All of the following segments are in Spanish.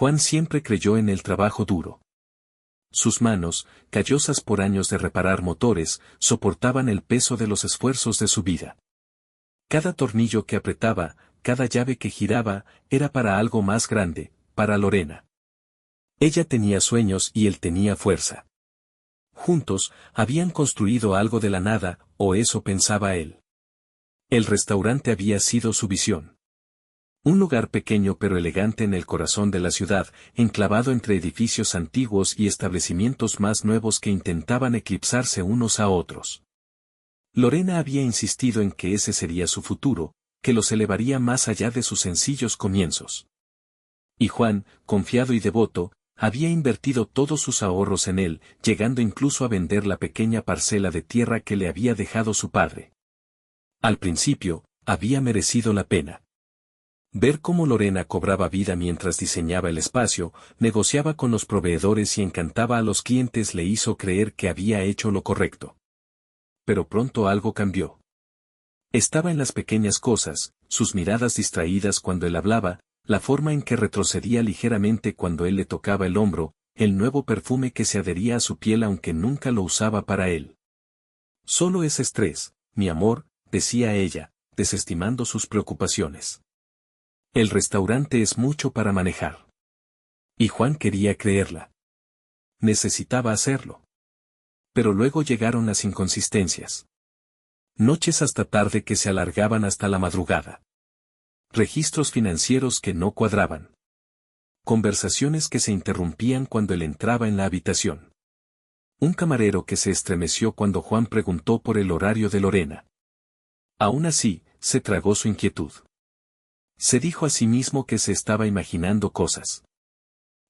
Juan siempre creyó en el trabajo duro. Sus manos, callosas por años de reparar motores, soportaban el peso de los esfuerzos de su vida. Cada tornillo que apretaba, cada llave que giraba, era para algo más grande, para Lorena. Ella tenía sueños y él tenía fuerza. Juntos, habían construido algo de la nada, o eso pensaba él. El restaurante había sido su visión. Un lugar pequeño pero elegante en el corazón de la ciudad, enclavado entre edificios antiguos y establecimientos más nuevos que intentaban eclipsarse unos a otros. Lorena había insistido en que ese sería su futuro, que los elevaría más allá de sus sencillos comienzos. Y Juan, confiado y devoto, había invertido todos sus ahorros en él, llegando incluso a vender la pequeña parcela de tierra que le había dejado su padre. Al principio, había merecido la pena. Ver cómo Lorena cobraba vida mientras diseñaba el espacio, negociaba con los proveedores y encantaba a los clientes le hizo creer que había hecho lo correcto. Pero pronto algo cambió. Estaba en las pequeñas cosas, sus miradas distraídas cuando él hablaba, la forma en que retrocedía ligeramente cuando él le tocaba el hombro, el nuevo perfume que se adhería a su piel aunque nunca lo usaba para él. Solo es estrés, mi amor, decía ella, desestimando sus preocupaciones. El restaurante es mucho para manejar. Y Juan quería creerla. Necesitaba hacerlo. Pero luego llegaron las inconsistencias. Noches hasta tarde que se alargaban hasta la madrugada. Registros financieros que no cuadraban. Conversaciones que se interrumpían cuando él entraba en la habitación. Un camarero que se estremeció cuando Juan preguntó por el horario de Lorena. Aún así, se tragó su inquietud. Se dijo a sí mismo que se estaba imaginando cosas.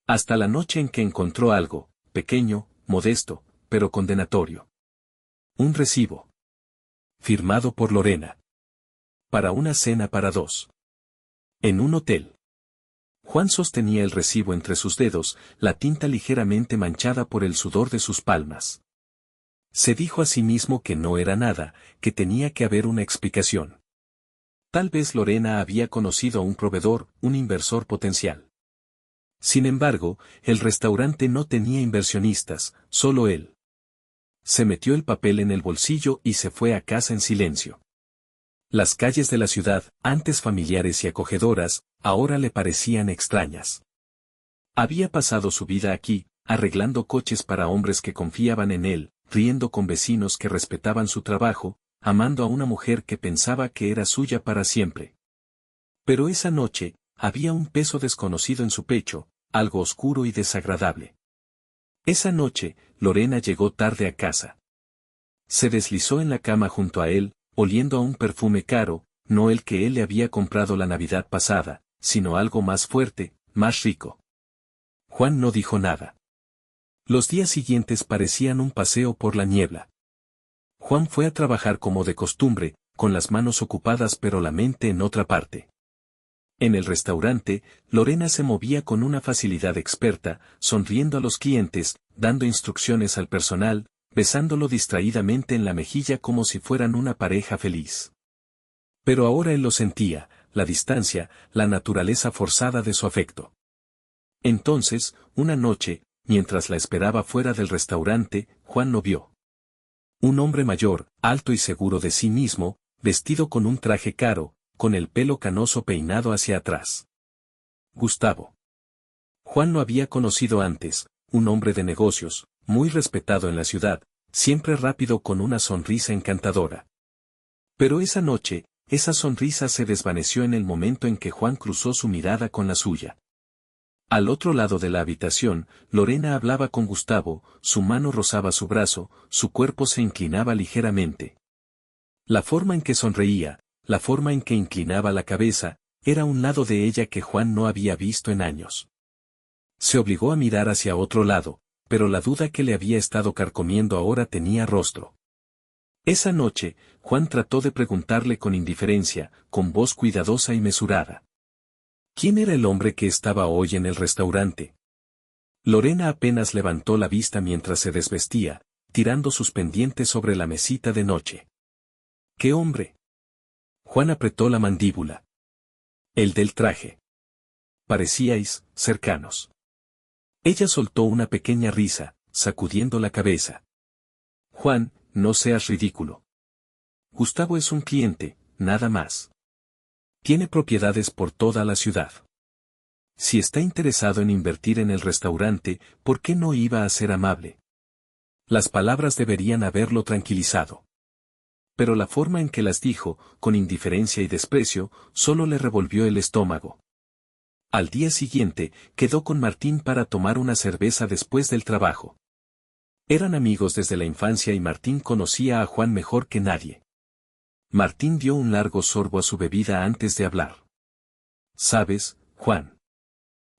Hasta la noche en que encontró algo, pequeño, modesto, pero condenatorio. Un recibo. Firmado por Lorena. Para una cena para dos. En un hotel. Juan sostenía el recibo entre sus dedos, la tinta ligeramente manchada por el sudor de sus palmas. Se dijo a sí mismo que no era nada, que tenía que haber una explicación. Tal vez Lorena había conocido a un proveedor, un inversor potencial. Sin embargo, el restaurante no tenía inversionistas, solo él. Se metió el papel en el bolsillo y se fue a casa en silencio. Las calles de la ciudad, antes familiares y acogedoras, ahora le parecían extrañas. Había pasado su vida aquí, arreglando coches para hombres que confiaban en él, riendo con vecinos que respetaban su trabajo, amando a una mujer que pensaba que era suya para siempre. Pero esa noche, había un peso desconocido en su pecho, algo oscuro y desagradable. Esa noche, Lorena llegó tarde a casa. Se deslizó en la cama junto a él, oliendo a un perfume caro, no el que él le había comprado la Navidad pasada, sino algo más fuerte, más rico. Juan no dijo nada. Los días siguientes parecían un paseo por la niebla. Juan fue a trabajar como de costumbre, con las manos ocupadas pero la mente en otra parte. En el restaurante, Lorena se movía con una facilidad experta, sonriendo a los clientes, dando instrucciones al personal, besándolo distraídamente en la mejilla como si fueran una pareja feliz. Pero ahora él lo sentía, la distancia, la naturaleza forzada de su afecto. Entonces, una noche, mientras la esperaba fuera del restaurante, Juan lo vio. Un hombre mayor, alto y seguro de sí mismo, vestido con un traje caro, con el pelo canoso peinado hacia atrás. Gustavo. Juan lo había conocido antes, un hombre de negocios, muy respetado en la ciudad, siempre rápido con una sonrisa encantadora. Pero esa noche, esa sonrisa se desvaneció en el momento en que Juan cruzó su mirada con la suya. Al otro lado de la habitación, Lorena hablaba con Gustavo, su mano rozaba su brazo, su cuerpo se inclinaba ligeramente. La forma en que sonreía, la forma en que inclinaba la cabeza, era un lado de ella que Juan no había visto en años. Se obligó a mirar hacia otro lado, pero la duda que le había estado carcomiendo ahora tenía rostro. Esa noche, Juan trató de preguntarle con indiferencia, con voz cuidadosa y mesurada. ¿Quién era el hombre que estaba hoy en el restaurante? Lorena apenas levantó la vista mientras se desvestía, tirando sus pendientes sobre la mesita de noche. ¿Qué hombre? Juan apretó la mandíbula. El del traje. Parecíais cercanos. Ella soltó una pequeña risa, sacudiendo la cabeza. Juan, no seas ridículo. Gustavo es un cliente, nada más. Tiene propiedades por toda la ciudad. Si está interesado en invertir en el restaurante, ¿por qué no iba a ser amable? Las palabras deberían haberlo tranquilizado. Pero la forma en que las dijo, con indiferencia y desprecio, solo le revolvió el estómago. Al día siguiente, quedó con Martín para tomar una cerveza después del trabajo. Eran amigos desde la infancia y Martín conocía a Juan mejor que nadie. Martín dio un largo sorbo a su bebida antes de hablar. ¿Sabes, Juan?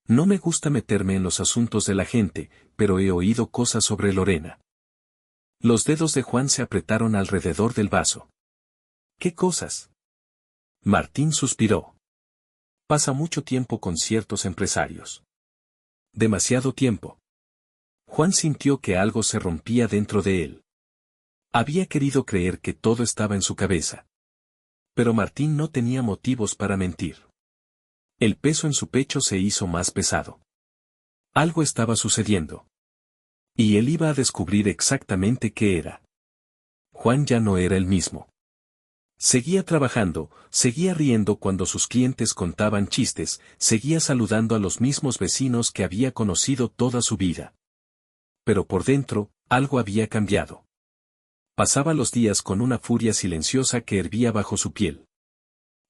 No me gusta meterme en los asuntos de la gente, pero he oído cosas sobre Lorena. Los dedos de Juan se apretaron alrededor del vaso. ¿Qué cosas? Martín suspiró. Pasa mucho tiempo con ciertos empresarios. Demasiado tiempo. Juan sintió que algo se rompía dentro de él. Había querido creer que todo estaba en su cabeza. Pero Martín no tenía motivos para mentir. El peso en su pecho se hizo más pesado. Algo estaba sucediendo. Y él iba a descubrir exactamente qué era. Juan ya no era el mismo. Seguía trabajando, seguía riendo cuando sus clientes contaban chistes, seguía saludando a los mismos vecinos que había conocido toda su vida. Pero por dentro, algo había cambiado. Pasaba los días con una furia silenciosa que hervía bajo su piel.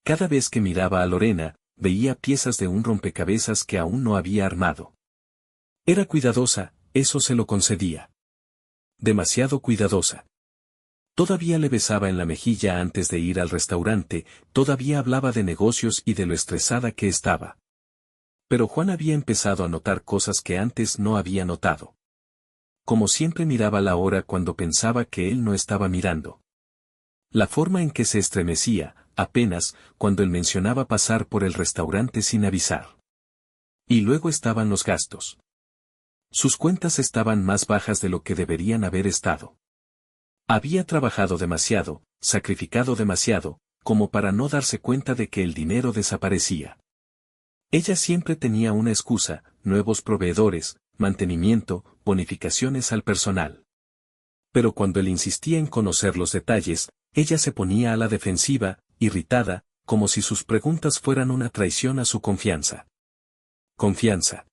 Cada vez que miraba a Lorena, veía piezas de un rompecabezas que aún no había armado. Era cuidadosa, eso se lo concedía. Demasiado cuidadosa. Todavía le besaba en la mejilla antes de ir al restaurante, todavía hablaba de negocios y de lo estresada que estaba. Pero Juan había empezado a notar cosas que antes no había notado. Como siempre miraba la hora cuando pensaba que él no estaba mirando. La forma en que se estremecía, apenas, cuando él mencionaba pasar por el restaurante sin avisar. Y luego estaban los gastos. Sus cuentas estaban más bajas de lo que deberían haber estado. Había trabajado demasiado, sacrificado demasiado, como para no darse cuenta de que el dinero desaparecía. Ella siempre tenía una excusa, nuevos proveedores, mantenimiento, bonificaciones al personal. Pero cuando él insistía en conocer los detalles, ella se ponía a la defensiva, irritada, como si sus preguntas fueran una traición a su confianza. Confianza.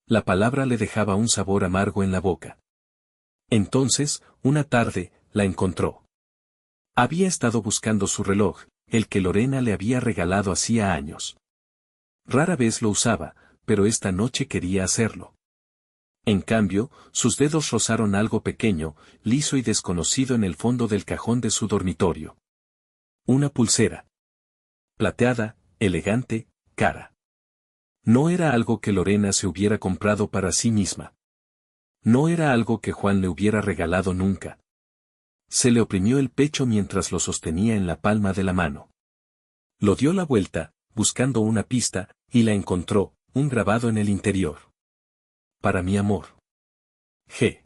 La palabra le dejaba un sabor amargo en la boca. Entonces, una tarde, la encontró. Había estado buscando su reloj, el que Lorena le había regalado hacía años. Rara vez lo usaba, pero esta noche quería hacerlo. En cambio, sus dedos rozaron algo pequeño, liso y desconocido en el fondo del cajón de su dormitorio. Una pulsera. Plateada, elegante, cara. No era algo que Lorena se hubiera comprado para sí misma. No era algo que Juan le hubiera regalado nunca. Se le oprimió el pecho mientras lo sostenía en la palma de la mano. Lo dio la vuelta, buscando una pista, y la encontró, un grabado en el interior. Para mi amor. G.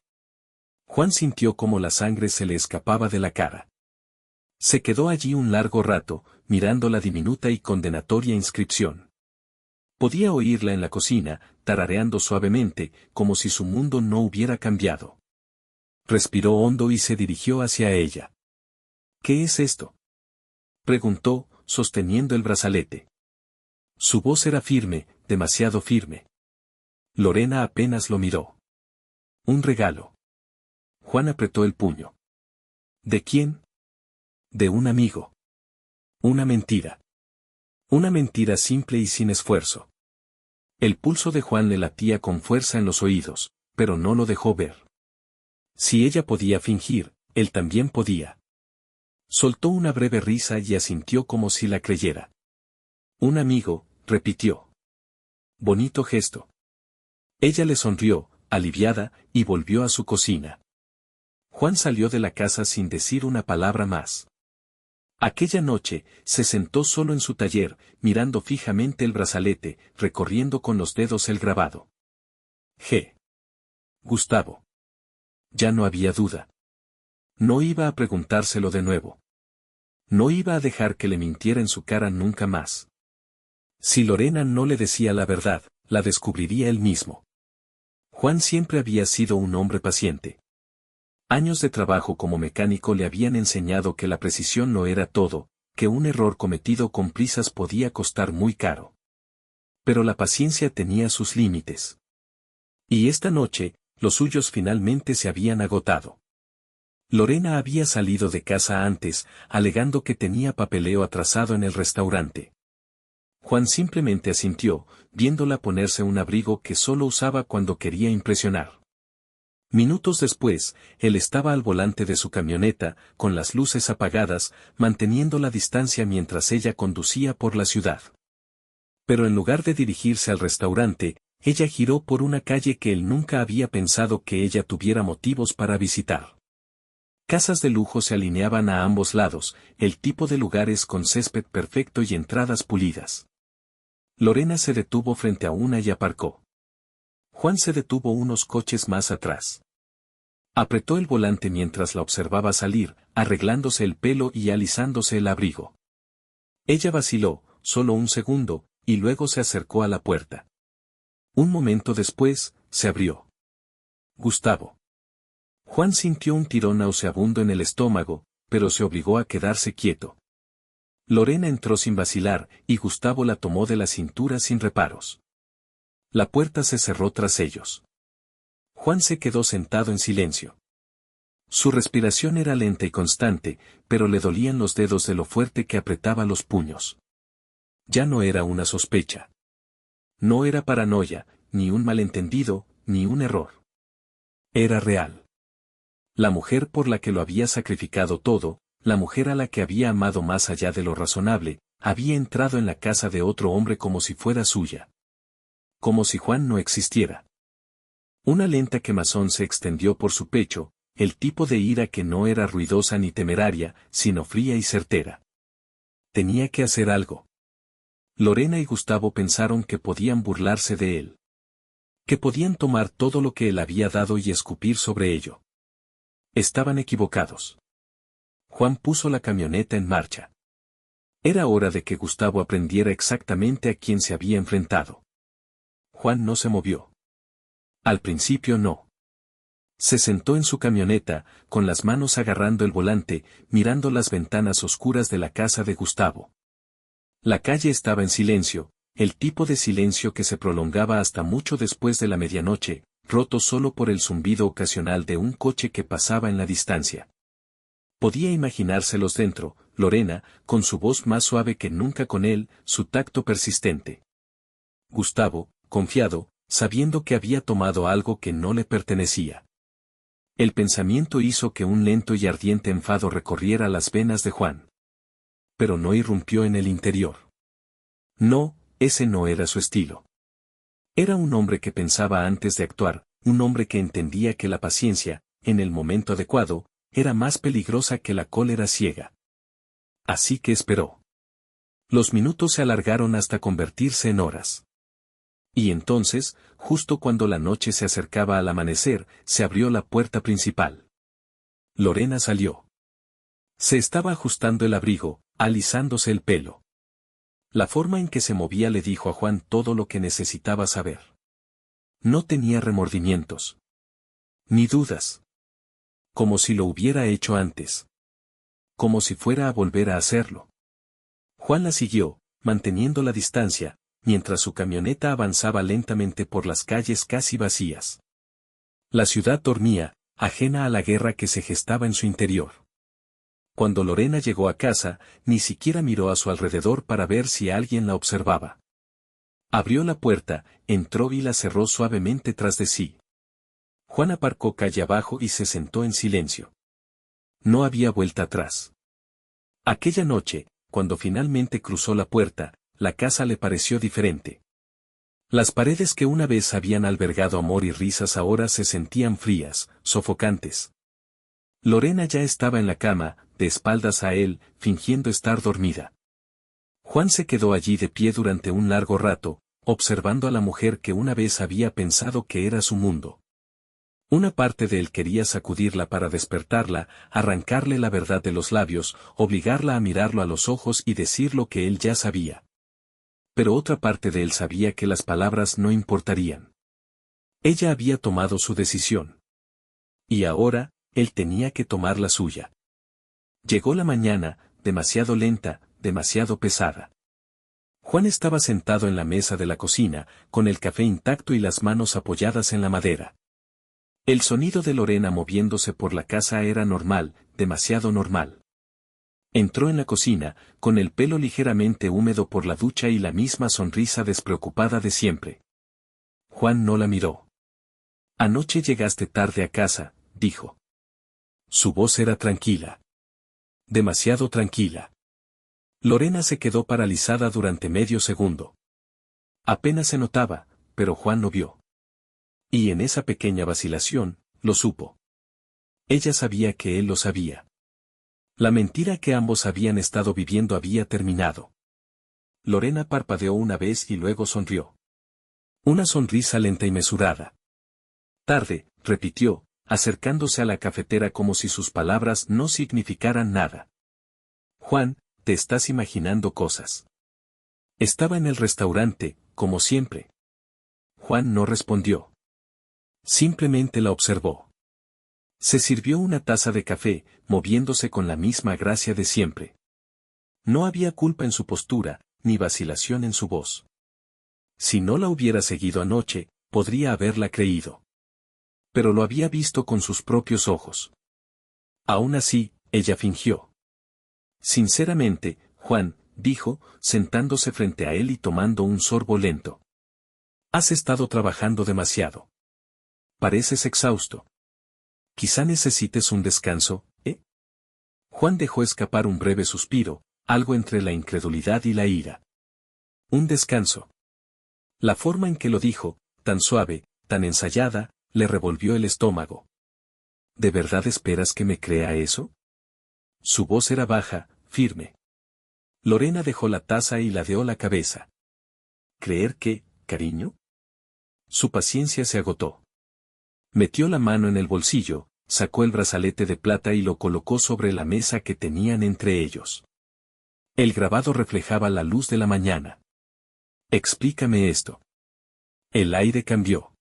Juan sintió como la sangre se le escapaba de la cara. Se quedó allí un largo rato, mirando la diminuta y condenatoria inscripción. Podía oírla en la cocina, tarareando suavemente, como si su mundo no hubiera cambiado. Respiró hondo y se dirigió hacia ella. ¿Qué es esto?, preguntó, sosteniendo el brazalete. Su voz era firme, demasiado firme. Lorena apenas lo miró. Un regalo. Juan apretó el puño. ¿De quién? De un amigo. Una mentira. Una mentira simple y sin esfuerzo. El pulso de Juan le latía con fuerza en los oídos, pero no lo dejó ver. Si ella podía fingir, él también podía. Soltó una breve risa y asintió como si la creyera. Un amigo, repitió. Bonito gesto. Ella le sonrió, aliviada, y volvió a su cocina. Juan salió de la casa sin decir una palabra más. Aquella noche, se sentó solo en su taller, mirando fijamente el brazalete, recorriendo con los dedos el grabado. G. Gustavo. Ya no había duda. No iba a preguntárselo de nuevo. No iba a dejar que le mintiera en su cara nunca más. Si Lorena no le decía la verdad, la descubriría él mismo. Juan siempre había sido un hombre paciente. Años de trabajo como mecánico le habían enseñado que la precisión no era todo, que un error cometido con prisas podía costar muy caro. Pero la paciencia tenía sus límites. Y esta noche, los suyos finalmente se habían agotado. Lorena había salido de casa antes, alegando que tenía papeleo atrasado en el restaurante. Juan simplemente asintió, viéndola ponerse un abrigo que solo usaba cuando quería impresionar. Minutos después, él estaba al volante de su camioneta, con las luces apagadas, manteniendo la distancia mientras ella conducía por la ciudad. Pero en lugar de dirigirse al restaurante, ella giró por una calle que él nunca había pensado que ella tuviera motivos para visitar. Casas de lujo se alineaban a ambos lados, el tipo de lugares con césped perfecto y entradas pulidas. Lorena se detuvo frente a una y aparcó. Juan se detuvo unos coches más atrás. Apretó el volante mientras la observaba salir, arreglándose el pelo y alisándose el abrigo. Ella vaciló, solo un segundo, y luego se acercó a la puerta. Un momento después, se abrió. Gustavo. Juan sintió un tirón nauseabundo en el estómago, pero se obligó a quedarse quieto. Lorena entró sin vacilar, y Gustavo la tomó de la cintura sin reparos. La puerta se cerró tras ellos. Juan se quedó sentado en silencio. Su respiración era lenta y constante, pero le dolían los dedos de lo fuerte que apretaba los puños. Ya no era una sospecha. No era paranoia, ni un malentendido, ni un error. Era real. La mujer por la que lo había sacrificado todo, la mujer a la que había amado más allá de lo razonable, había entrado en la casa de otro hombre como si fuera suya. Como si Juan no existiera. Una lenta quemazón se extendió por su pecho, el tipo de ira que no era ruidosa ni temeraria, sino fría y certera. Tenía que hacer algo. Lorena y Gustavo pensaron que podían burlarse de él. Que podían tomar todo lo que él había dado y escupir sobre ello. Estaban equivocados. Juan puso la camioneta en marcha. Era hora de que Gustavo aprendiera exactamente a quién se había enfrentado. Juan no se movió. Al principio no. Se sentó en su camioneta, con las manos agarrando el volante, mirando las ventanas oscuras de la casa de Gustavo. La calle estaba en silencio, el tipo de silencio que se prolongaba hasta mucho después de la medianoche, roto solo por el zumbido ocasional de un coche que pasaba en la distancia. Podía imaginárselos dentro, Lorena, con su voz más suave que nunca con él, su tacto persistente. Gustavo, confiado, sabiendo que había tomado algo que no le pertenecía. El pensamiento hizo que un lento y ardiente enfado recorriera las venas de Juan. Pero no irrumpió en el interior. No, ese no era su estilo. Era un hombre que pensaba antes de actuar, un hombre que entendía que la paciencia, en el momento adecuado, era más peligrosa que la cólera ciega. Así que esperó. Los minutos se alargaron hasta convertirse en horas. Y entonces, justo cuando la noche se acercaba al amanecer, se abrió la puerta principal. Lorena salió. Se estaba ajustando el abrigo, alisándose el pelo. La forma en que se movía le dijo a Juan todo lo que necesitaba saber. No tenía remordimientos. Ni dudas. Como si lo hubiera hecho antes. Como si fuera a volver a hacerlo. Juan la siguió, manteniendo la distancia, mientras su camioneta avanzaba lentamente por las calles casi vacías. La ciudad dormía, ajena a la guerra que se gestaba en su interior. Cuando Lorena llegó a casa, ni siquiera miró a su alrededor para ver si alguien la observaba. Abrió la puerta, entró y la cerró suavemente tras de sí. Juan aparcó calle abajo y se sentó en silencio. No había vuelta atrás. Aquella noche, cuando finalmente cruzó la puerta, la casa le pareció diferente. Las paredes que una vez habían albergado amor y risas ahora se sentían frías, sofocantes. Lorena ya estaba en la cama, de espaldas a él, fingiendo estar dormida. Juan se quedó allí de pie durante un largo rato, observando a la mujer que una vez había pensado que era su mundo. Una parte de él quería sacudirla para despertarla, arrancarle la verdad de los labios, obligarla a mirarlo a los ojos y decir lo que él ya sabía. Pero otra parte de él sabía que las palabras no importarían. Ella había tomado su decisión. Y ahora, él tenía que tomar la suya. Llegó la mañana, demasiado lenta, demasiado pesada. Juan estaba sentado en la mesa de la cocina, con el café intacto y las manos apoyadas en la madera. El sonido de Lorena moviéndose por la casa era normal, demasiado normal. Entró en la cocina, con el pelo ligeramente húmedo por la ducha y la misma sonrisa despreocupada de siempre. Juan no la miró. Anoche llegaste tarde a casa, dijo. Su voz era tranquila. Demasiado tranquila. Lorena se quedó paralizada durante medio segundo. Apenas se notaba, pero Juan lo vio. Y en esa pequeña vacilación, lo supo. Ella sabía que él lo sabía. La mentira que ambos habían estado viviendo había terminado. Lorena parpadeó una vez y luego sonrió. Una sonrisa lenta y mesurada. Tarde, repitió, acercándose a la cafetera como si sus palabras no significaran nada. Juan, te estás imaginando cosas. Estaba en el restaurante, como siempre. Juan no respondió. Simplemente la observó. Se sirvió una taza de café, moviéndose con la misma gracia de siempre. No había culpa en su postura, ni vacilación en su voz. Si no la hubiera seguido anoche, podría haberla creído. Pero lo había visto con sus propios ojos. Aún así, ella fingió. Sinceramente, Juan, dijo, sentándose frente a él y tomando un sorbo lento. Has estado trabajando demasiado. Pareces exhausto. Quizá necesites un descanso, ¿eh? Juan dejó escapar un breve suspiro, algo entre la incredulidad y la ira. Un descanso. La forma en que lo dijo, tan suave, tan ensayada, le revolvió el estómago. ¿De verdad esperas que me crea eso? Su voz era baja, firme. Lorena dejó la taza y ladeó la cabeza. ¿Creer qué, cariño? Su paciencia se agotó. Metió la mano en el bolsillo, sacó el brazalete de plata y lo colocó sobre la mesa que tenían entre ellos. El grabado reflejaba la luz de la mañana. Explícame esto. El aire cambió.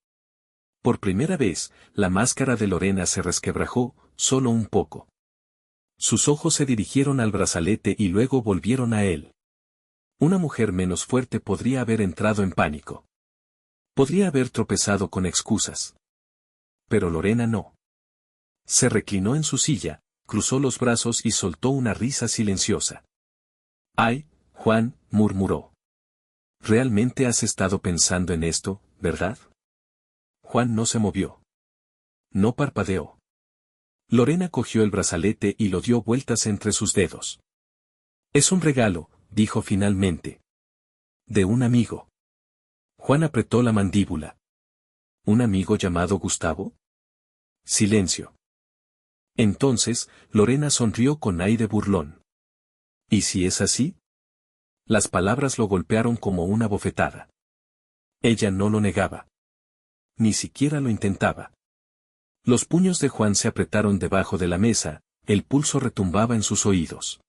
Por primera vez, la máscara de Lorena se resquebrajó, solo un poco. Sus ojos se dirigieron al brazalete y luego volvieron a él. Una mujer menos fuerte podría haber entrado en pánico. Podría haber tropezado con excusas. Pero Lorena no. Se reclinó en su silla, cruzó los brazos y soltó una risa silenciosa. «Ay, Juan», murmuró. «¿Realmente has estado pensando en esto, verdad?» Juan no se movió. No parpadeó. Lorena cogió el brazalete y lo dio vueltas entre sus dedos. «Es un regalo», dijo finalmente. «De un amigo». Juan apretó la mandíbula. ¿Un amigo llamado Gustavo? Silencio. Entonces, Lorena sonrió con aire burlón. ¿Y si es así? Las palabras lo golpearon como una bofetada. Ella no lo negaba. Ni siquiera lo intentaba. Los puños de Juan se apretaron debajo de la mesa, el pulso retumbaba en sus oídos.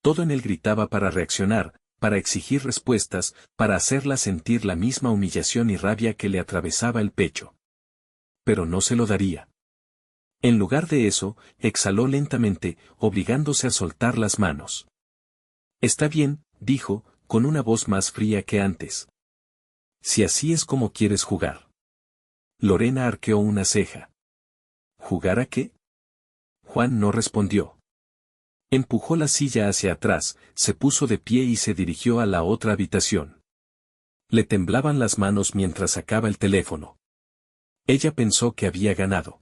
Todo en él gritaba para reaccionar, para exigir respuestas, para hacerla sentir la misma humillación y rabia que le atravesaba el pecho. Pero no se lo daría. En lugar de eso, exhaló lentamente, obligándose a soltar las manos. «Está bien», dijo, con una voz más fría que antes. «Si así es como quieres jugar». Lorena arqueó una ceja. ¿Jugar a qué? Juan no respondió. Empujó la silla hacia atrás, se puso de pie y se dirigió a la otra habitación. Le temblaban las manos mientras sacaba el teléfono. Ella pensó que había ganado.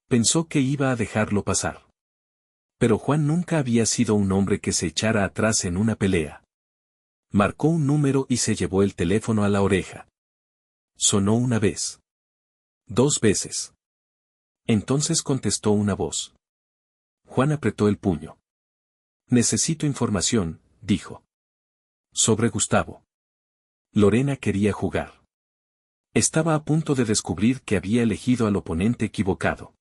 Pensó que iba a dejarlo pasar. Pero Juan nunca había sido un hombre que se echara atrás en una pelea. Marcó un número y se llevó el teléfono a la oreja. Sonó una vez. 2 veces. Entonces contestó una voz. Juan apretó el puño. «Necesito información», dijo. «Sobre Gustavo». Lorena quería jugar. Estaba a punto de descubrir que había elegido al oponente equivocado.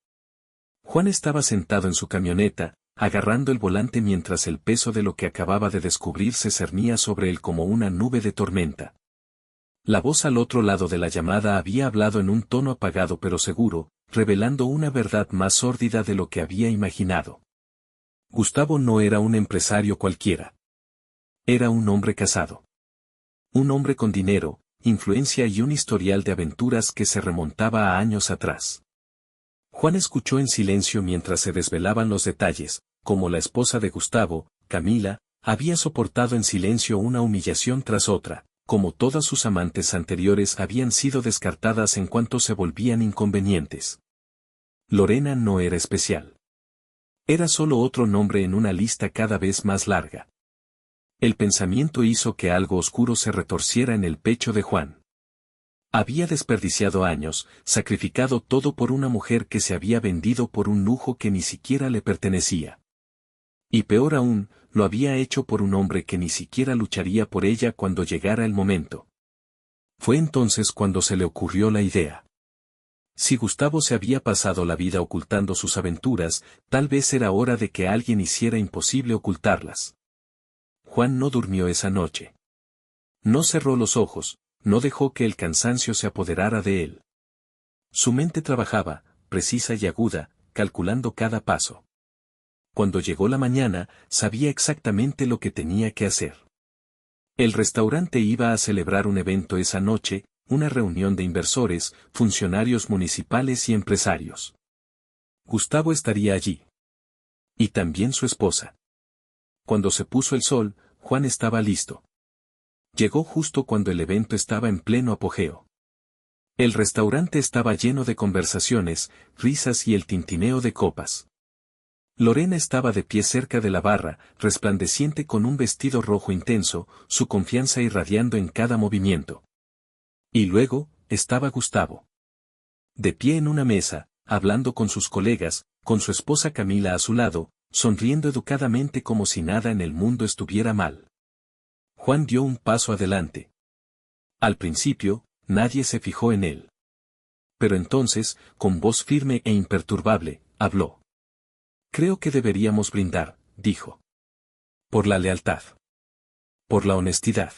Juan estaba sentado en su camioneta, agarrando el volante mientras el peso de lo que acababa de descubrir se cernía sobre él como una nube de tormenta. La voz al otro lado de la llamada había hablado en un tono apagado pero seguro, revelando una verdad más sórdida de lo que había imaginado. Gustavo no era un empresario cualquiera. Era un hombre casado. Un hombre con dinero, influencia y un historial de aventuras que se remontaba a años atrás. Juan escuchó en silencio mientras se desvelaban los detalles, como la esposa de Gustavo, Camila, había soportado en silencio una humillación tras otra, como todas sus amantes anteriores habían sido descartadas en cuanto se volvían inconvenientes. Lorena no era especial. Era solo otro nombre en una lista cada vez más larga. El pensamiento hizo que algo oscuro se retorciera en el pecho de Juan. Había desperdiciado años, sacrificado todo por una mujer que se había vendido por un lujo que ni siquiera le pertenecía. Y peor aún, lo había hecho por un hombre que ni siquiera lucharía por ella cuando llegara el momento. Fue entonces cuando se le ocurrió la idea. Si Gustavo se había pasado la vida ocultando sus aventuras, tal vez era hora de que alguien hiciera imposible ocultarlas. Juan no durmió esa noche. No cerró los ojos, no dejó que el cansancio se apoderara de él. Su mente trabajaba, precisa y aguda, calculando cada paso. Cuando llegó la mañana, sabía exactamente lo que tenía que hacer. El restaurante iba a celebrar un evento esa noche, una reunión de inversores, funcionarios municipales y empresarios. Gustavo estaría allí. Y también su esposa. Cuando se puso el sol, Juan estaba listo. Llegó justo cuando el evento estaba en pleno apogeo. El restaurante estaba lleno de conversaciones, risas y el tintineo de copas. Lorena estaba de pie cerca de la barra, resplandeciente con un vestido rojo intenso, su confianza irradiando en cada movimiento. Y luego, estaba Gustavo. De pie en una mesa, hablando con sus colegas, con su esposa Camila a su lado, sonriendo educadamente como si nada en el mundo estuviera mal. Juan dio un paso adelante. Al principio, nadie se fijó en él. Pero entonces, con voz firme e imperturbable, habló. Creo que deberíamos brindar, dijo. Por la lealtad. Por la honestidad.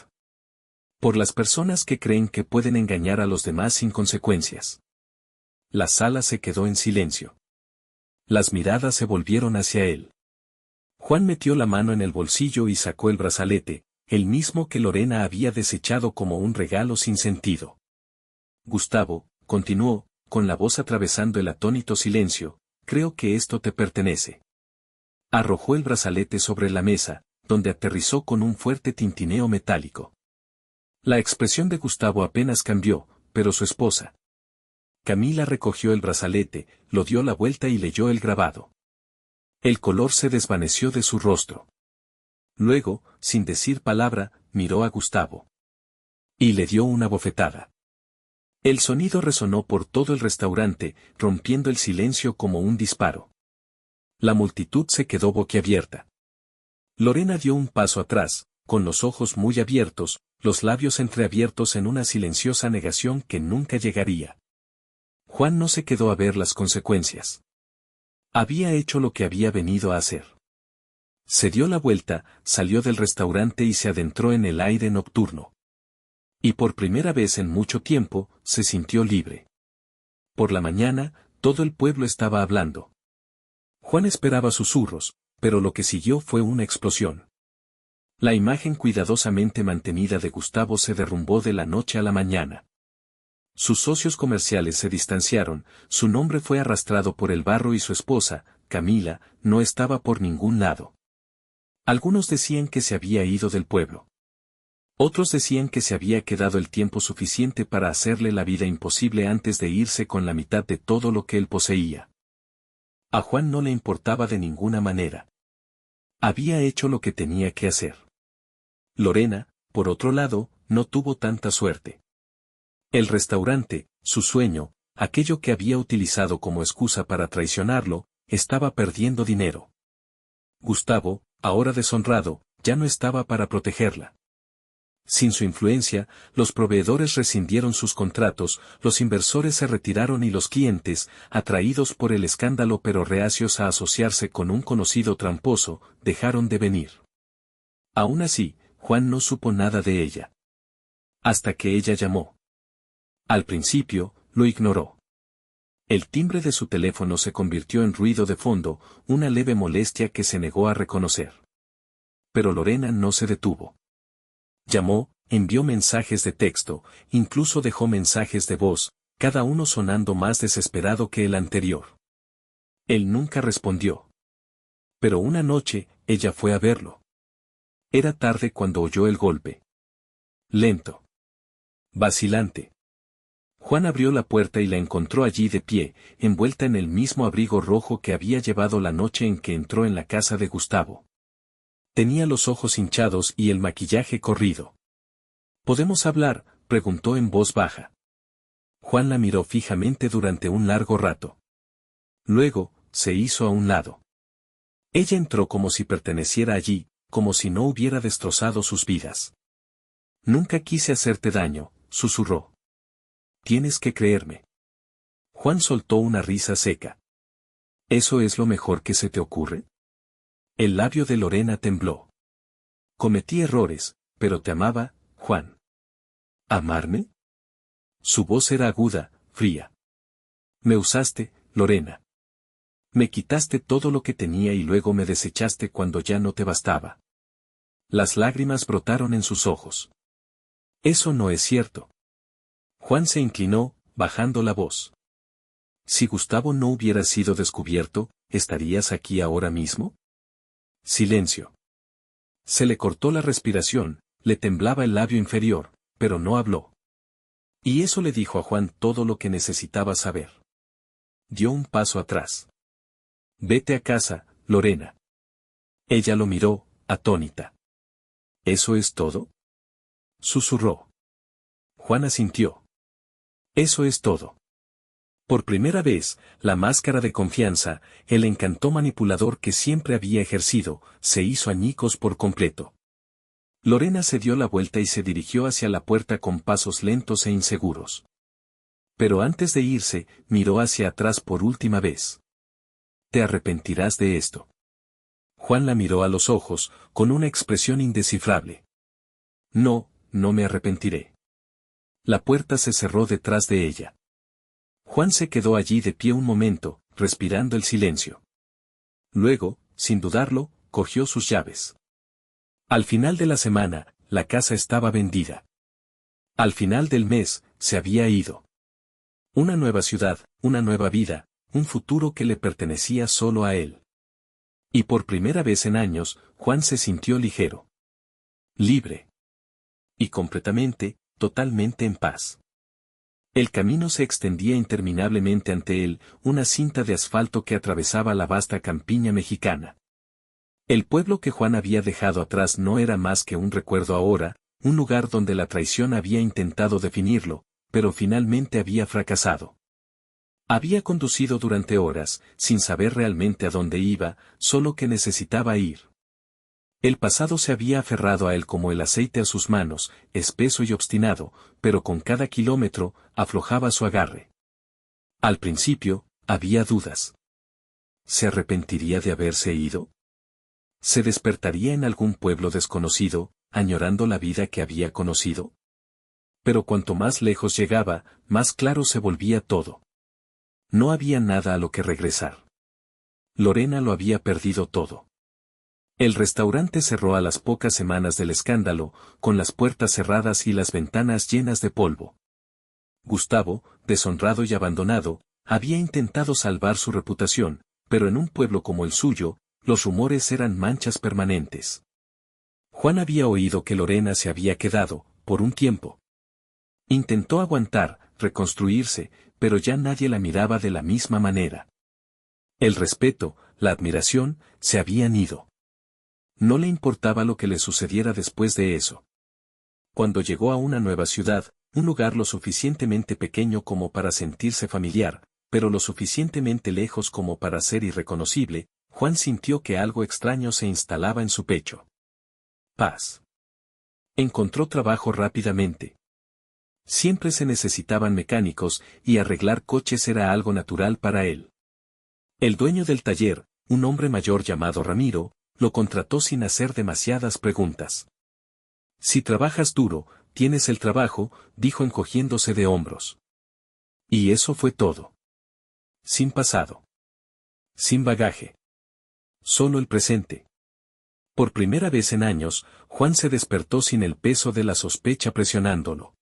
Por las personas que creen que pueden engañar a los demás sin consecuencias. La sala se quedó en silencio. Las miradas se volvieron hacia él. Juan metió la mano en el bolsillo y sacó el brazalete, el mismo que Lorena había desechado como un regalo sin sentido. Gustavo, continuó, con la voz atravesando el atónito silencio, creo que esto te pertenece. Arrojó el brazalete sobre la mesa, donde aterrizó con un fuerte tintineo metálico. La expresión de Gustavo apenas cambió, pero su esposa. Camila recogió el brazalete, lo dio la vuelta y leyó el grabado. El color se desvaneció de su rostro. Luego, sin decir palabra, miró a Gustavo. Y le dio una bofetada. El sonido resonó por todo el restaurante, rompiendo el silencio como un disparo. La multitud se quedó boquiabierta. Lorena dio un paso atrás, con los ojos muy abiertos, los labios entreabiertos en una silenciosa negación que nunca llegaría. Juan no se quedó a ver las consecuencias. Había hecho lo que había venido a hacer. Se dio la vuelta, salió del restaurante y se adentró en el aire nocturno. Y por primera vez en mucho tiempo, se sintió libre. Por la mañana, todo el pueblo estaba hablando. Juan esperaba susurros, pero lo que siguió fue una explosión. La imagen cuidadosamente mantenida de Gustavo se derrumbó de la noche a la mañana. Sus socios comerciales se distanciaron, su nombre fue arrastrado por el barro y su esposa, Camila, no estaba por ningún lado. Algunos decían que se había ido del pueblo. Otros decían que se había quedado el tiempo suficiente para hacerle la vida imposible antes de irse con la mitad de todo lo que él poseía. A Juan no le importaba de ninguna manera. Había hecho lo que tenía que hacer. Lorena, por otro lado, no tuvo tanta suerte. El restaurante, su sueño, aquello que había utilizado como excusa para traicionarlo, estaba perdiendo dinero. Gustavo, ahora deshonrado, ya no estaba para protegerla. Sin su influencia, los proveedores rescindieron sus contratos, los inversores se retiraron y los clientes, atraídos por el escándalo pero reacios a asociarse con un conocido tramposo, dejaron de venir. Aún así, Juan no supo nada de ella. Hasta que ella llamó. Al principio, lo ignoró. El timbre de su teléfono se convirtió en ruido de fondo, una leve molestia que se negó a reconocer. Pero Lorena no se detuvo. Llamó, envió mensajes de texto, incluso dejó mensajes de voz, cada uno sonando más desesperado que el anterior. Él nunca respondió. Pero una noche, ella fue a verlo. Era tarde cuando oyó el golpe. Lento. Vacilante. Juan abrió la puerta y la encontró allí de pie, envuelta en el mismo abrigo rojo que había llevado la noche en que entró en la casa de Gustavo. Tenía los ojos hinchados y el maquillaje corrido. ¿Podemos hablar?, preguntó en voz baja. Juan la miró fijamente durante un largo rato. Luego, se hizo a un lado. Ella entró como si perteneciera allí, como si no hubiera destrozado sus vidas. Nunca quise hacerte daño, susurró. Tienes que creerme. Juan soltó una risa seca. ¿Eso es lo mejor que se te ocurre? El labio de Lorena tembló. Cometí errores, pero te amaba, Juan. ¿Amarme? Su voz era aguda, fría. Me usaste, Lorena. Me quitaste todo lo que tenía y luego me desechaste cuando ya no te bastaba. Las lágrimas brotaron en sus ojos. Eso no es cierto. Juan se inclinó, bajando la voz. Si Gustavo no hubiera sido descubierto, ¿estarías aquí ahora mismo? Silencio. Se le cortó la respiración, le temblaba el labio inferior, pero no habló. Y eso le dijo a Juan todo lo que necesitaba saber. Dio un paso atrás. Vete a casa, Lorena. Ella lo miró, atónita. ¿Eso es todo? Susurró. Juan asintió. Eso es todo. Por primera vez, la máscara de confianza, el encanto manipulador que siempre había ejercido, se hizo añicos por completo. Lorena se dio la vuelta y se dirigió hacia la puerta con pasos lentos e inseguros. Pero antes de irse, miró hacia atrás por última vez. Te arrepentirás de esto. Juan la miró a los ojos, con una expresión indescifrable. No, no me arrepentiré. La puerta se cerró detrás de ella. Juan se quedó allí de pie un momento, respirando el silencio. Luego, sin dudarlo, cogió sus llaves. Al final de la semana, la casa estaba vendida. Al final del mes, se había ido. Una nueva ciudad, una nueva vida, un futuro que le pertenecía solo a él. Y por primera vez en años, Juan se sintió ligero. Libre. Y completamente, totalmente en paz. El camino se extendía interminablemente ante él, una cinta de asfalto que atravesaba la vasta campiña mexicana. El pueblo que Juan había dejado atrás no era más que un recuerdo ahora, un lugar donde la traición había intentado definirlo, pero finalmente había fracasado. Había conducido durante horas, sin saber realmente a dónde iba, solo que necesitaba ir. El pasado se había aferrado a él como el aceite a sus manos, espeso y obstinado, pero con cada kilómetro, aflojaba su agarre. Al principio, había dudas. ¿Se arrepentiría de haberse ido? ¿Se despertaría en algún pueblo desconocido, añorando la vida que había conocido? Pero cuanto más lejos llegaba, más claro se volvía todo. No había nada a lo que regresar. Lorena lo había perdido todo. El restaurante cerró a las pocas semanas del escándalo, con las puertas cerradas y las ventanas llenas de polvo. Gustavo, deshonrado y abandonado, había intentado salvar su reputación, pero en un pueblo como el suyo, los rumores eran manchas permanentes. Juan había oído que Lorena se había quedado, por un tiempo. Intentó aguantar, reconstruirse, pero ya nadie la miraba de la misma manera. El respeto, la admiración, se habían ido. No le importaba lo que le sucediera después de eso. Cuando llegó a una nueva ciudad, un lugar lo suficientemente pequeño como para sentirse familiar, pero lo suficientemente lejos como para ser irreconocible, Juan sintió que algo extraño se instalaba en su pecho. Paz. Encontró trabajo rápidamente. Siempre se necesitaban mecánicos y arreglar coches era algo natural para él. El dueño del taller, un hombre mayor llamado Ramiro, lo contrató sin hacer demasiadas preguntas. Si trabajas duro, tienes el trabajo, dijo encogiéndose de hombros. Y eso fue todo. Sin pasado. Sin bagaje. Solo el presente. Por primera vez en años, Juan se despertó sin el peso de la sospecha presionándolo.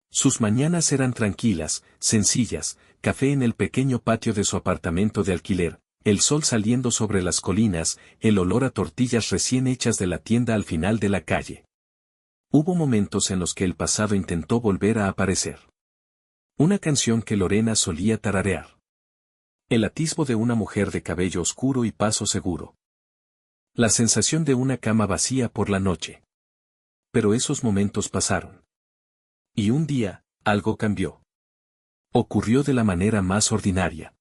Sus mañanas eran tranquilas, sencillas, café en el pequeño patio de su apartamento de alquiler, el sol saliendo sobre las colinas, el olor a tortillas recién hechas de la tienda al final de la calle. Hubo momentos en los que el pasado intentó volver a aparecer. Una canción que Lorena solía tararear. El atisbo de una mujer de cabello oscuro y paso seguro. La sensación de una cama vacía por la noche. Pero esos momentos pasaron. Y un día, algo cambió. Ocurrió de la manera más ordinaria.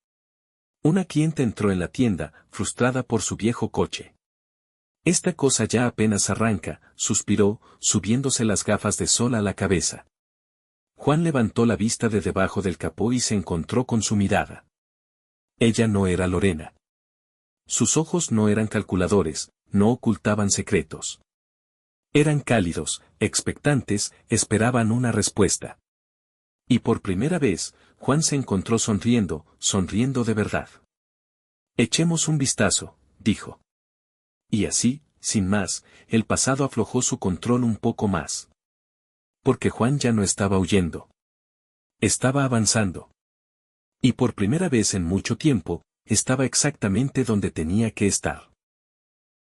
Una cliente entró en la tienda, frustrada por su viejo coche. Esta cosa ya apenas arranca, suspiró, subiéndose las gafas de sol a la cabeza. Juan levantó la vista de debajo del capó y se encontró con su mirada. Ella no era Lorena. Sus ojos no eran calculadores, no ocultaban secretos. Eran cálidos, expectantes, esperaban una respuesta. Y por primera vez, Juan se encontró sonriendo de verdad. Echemos un vistazo, dijo. Y así, sin más, el pasado aflojó su control un poco más. Porque Juan ya no estaba huyendo. Estaba avanzando. Y por primera vez en mucho tiempo, estaba exactamente donde tenía que estar.